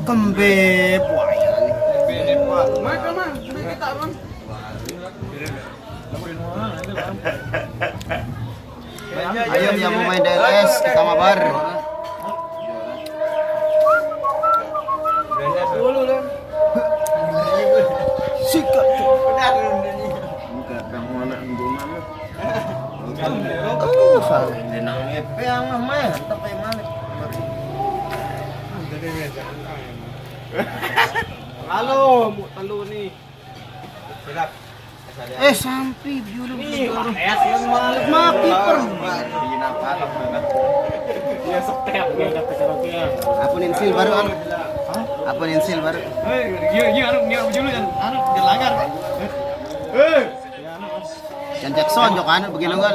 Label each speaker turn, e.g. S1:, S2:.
S1: Kembeb, wah ya nih. Ayo yang mau main DLS kita mabar. Sikat.
S2: Halo, telu nih.
S1: Sampai biulu
S2: Nih,
S1: biulu.
S2: yang malik
S1: Mati per.
S2: Dia setep ya kata karaoke.
S1: Apunin sil baru anu. Apunin sil baru.
S2: Iya anu dia dulu kan anu dia langgar.
S1: Can Jackson jok anu begini kan.